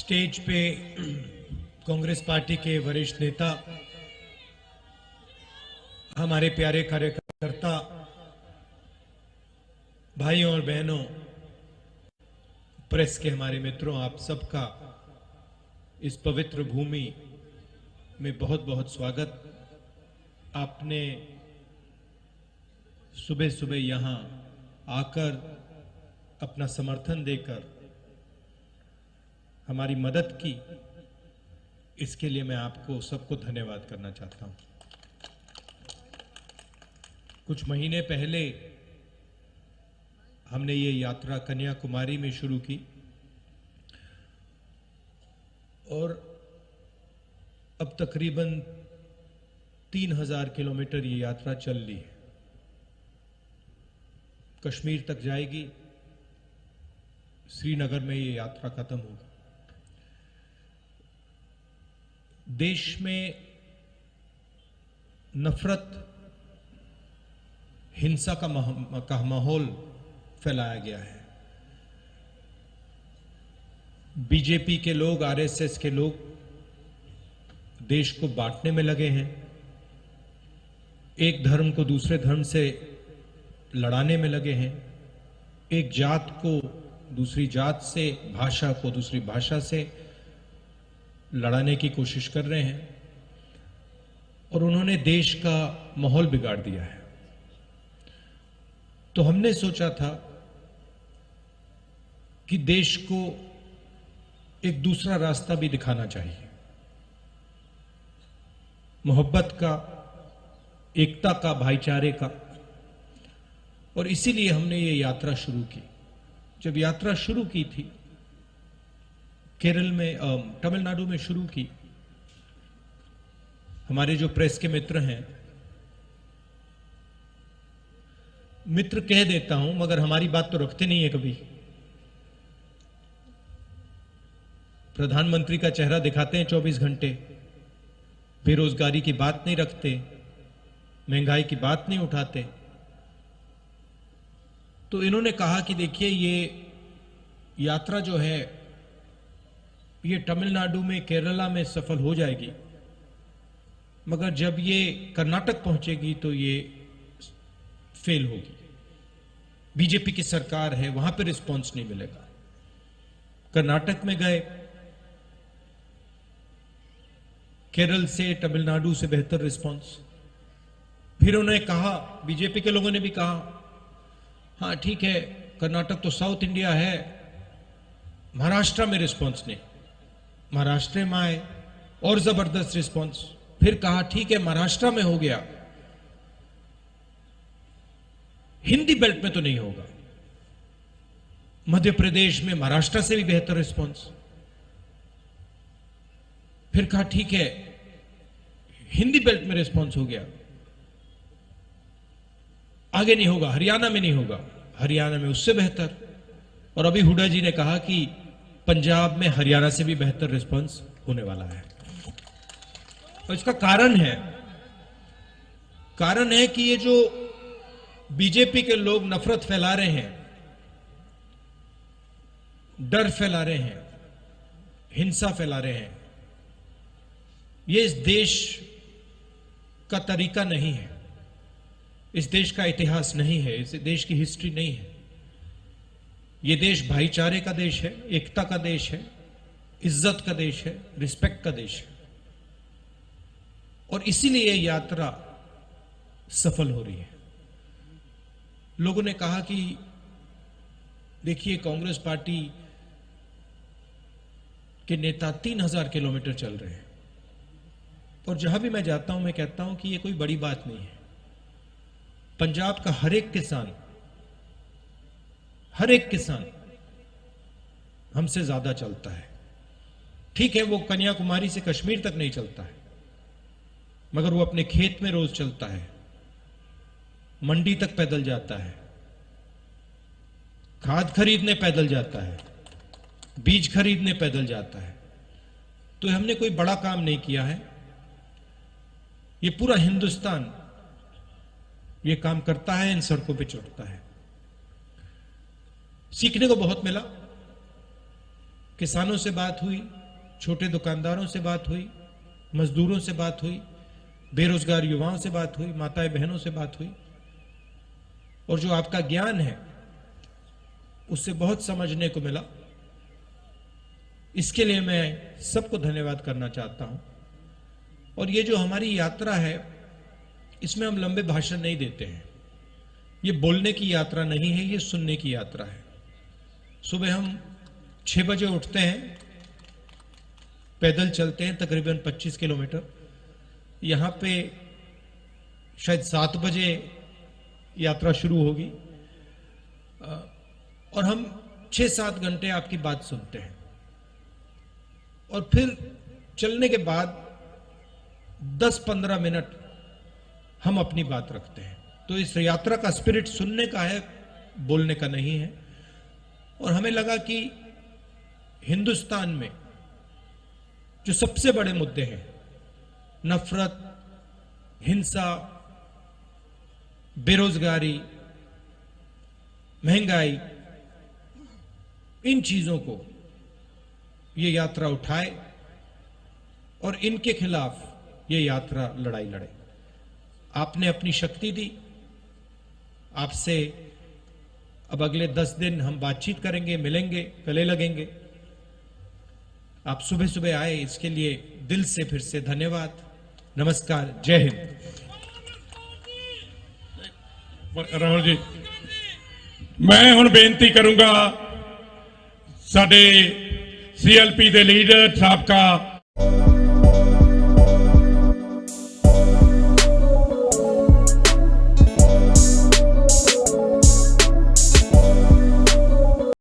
Stage पे Congress party के वरिष्ठ नेता, हमारे प्यारे कार्यकर्ता भाइयों और बहनों, प्रेस के हमारे मित्रों, आप सबका इस पवित्र भूमि में बहुत बहुत स्वागत। आपने सुबह सुबह यहां आकर अपना समर्थन देकर हमारी मदद की, इसके लिए मैं आपको सबको धन्यवाद करना चाहता हूं। कुछ महीने पहले हमने ये यात्रा कन्याकुमारी में शुरू की और अब तकरीबन 3000 किलोमीटर ये यात्रा चल ली है। कश्मीर तक जाएगी, श्रीनगर में ये यात्रा खत्म होगी। देश में नफरत, हिंसा का माहौल फैलाया गया है। बीजेपी के लोग, आरएसएस के लोग देश को बांटने में लगे हैं, एक धर्म को दूसरे धर्म से लड़ाने में लगे हैं, एक जात को दूसरी जात से, भाषा को दूसरी भाषा से लड़ाने की कोशिश कर रहे हैं और उन्होंने देश का माहौल बिगाड़ दिया है। तो हमने सोचा था कि देश को एक दूसरा रास्ता भी दिखाना चाहिए, मोहब्बत का, एकता का, भाईचारे का। और इसीलिए हमने ये यात्रा शुरू की। जब यात्रा शुरू की थी, केरल में, तमिलनाडु में शुरू की, हमारे जो प्रेस के मित्र हैं, मित्र कह देता हूं मगर हमारी बात तो रखते नहीं है कभी। प्रधानमंत्री का चेहरा दिखाते हैं 24 घंटे, बेरोजगारी की बात नहीं रखते, महंगाई की बात नहीं उठाते। तो इन्होंने कहा कि देखिए, ये यात्रा जो है ये तमिलनाडु में, केरला में सफल हो जाएगी, मगर जब ये कर्नाटक पहुंचेगी तो ये फेल होगी। बीजेपी की सरकार है, वहां पर रिस्पांस नहीं मिलेगा। कर्नाटक में गए, केरल से, तमिलनाडु से बेहतर रिस्पांस। फिर उन्होंने कहा, बीजेपी के लोगों ने भी कहा, हाँ ठीक है, कर्नाटक तो साउथ इंडिया है, महाराष्ट्र में रिस्पांस नहीं। महाराष्ट्र में आए और जबरदस्त रिस्पांस। फिर कहा ठीक है, महाराष्ट्र में हो गया, हिंदी बेल्ट में तो नहीं होगा। मध्य प्रदेश में महाराष्ट्र से भी बेहतर रिस्पांस। फिर कहा ठीक है, हिंदी बेल्ट में रिस्पांस हो गया, आगे नहीं होगा, हरियाणा में नहीं होगा, हरियाणा में उससे बेहतर। और अभी हुड्डा जी ने कहा कि पंजाब में हरियाणा से भी बेहतर रिस्पांस होने वाला है। और इसका कारण है कि ये जो बीजेपी के लोग नफरत फैला रहे हैं, डर फैला रहे हैं, हिंसा फैला रहे हैं, ये इस देश का तरीका नहीं है, इस देश का इतिहास नहीं है, इस देश की हिस्ट्री नहीं है। ये देश भाईचारे का देश है, एकता का देश है, इज्जत का देश है, रिस्पेक्ट का देश है। और इसीलिए ये यात्रा सफल हो रही है। लोगों ने कहा कि देखिए, कांग्रेस पार्टी के नेता 3000 किलोमीटर चल रहे हैं। और जहां भी मैं जाता हूं, मैं कहता हूं कि ये कोई बड़ी बात नहीं है। पंजाब का हर एक किसान हमसे ज्यादा चलता है। ठीक है, वो कन्याकुमारी से कश्मीर तक नहीं चलता है, मगर वो अपने खेत में रोज चलता है, मंडी तक पैदल जाता है, खाद खरीदने पैदल जाता है, बीज खरीदने पैदल जाता है। तो हमने कोई बड़ा काम नहीं किया है, ये पूरा हिंदुस्तान ये काम करता है, इन सड़कों पे चढ़ता है। सीखने को बहुत मिला। किसानों से बात हुई, छोटे दुकानदारों से बात हुई, मजदूरों से बात हुई, बेरोजगार युवाओं से बात हुई, माताएं बहनों से बात हुई। और जो आपका ज्ञान है उससे बहुत समझने को मिला। इसके लिए मैं सबको धन्यवाद करना चाहता हूं। और ये जो हमारी यात्रा है, इसमें हम लंबे भाषण नहीं देते हैं। ये बोलने की यात्रा नहीं है, ये सुनने की यात्रा है। सुबह हम 6 बजे उठते हैं, पैदल चलते हैं तकरीबन 25 किलोमीटर। यहां पे शायद 7 बजे यात्रा शुरू होगी और हम 6-7 घंटे आपकी बात सुनते हैं। और फिर चलने के बाद 10-15 मिनट हम अपनी बात रखते हैं। तो इस यात्रा का स्पिरिट सुनने का है, बोलने का नहीं है। और हमें लगा कि हिंदुस्तान में जो सबसे बड़े मुद्दे हैं, नफरत, हिंसा, बेरोजगारी, महंगाई, इन चीजों को ये यात्रा उठाए और इनके खिलाफ ये यात्रा लड़ाई लड़े। आपने अपनी शक्ति दी। आपसे अब अगले 10 दिन हम बातचीत करेंगे, मिलेंगे, गले लगेंगे। आप सुबह सुबह आए, इसके लिए दिल से फिर से धन्यवाद। नमस्कार, जय हिंद। राहुल जी, मैं हुण बेनती करूंगा साडे CLP दे लीडर साबका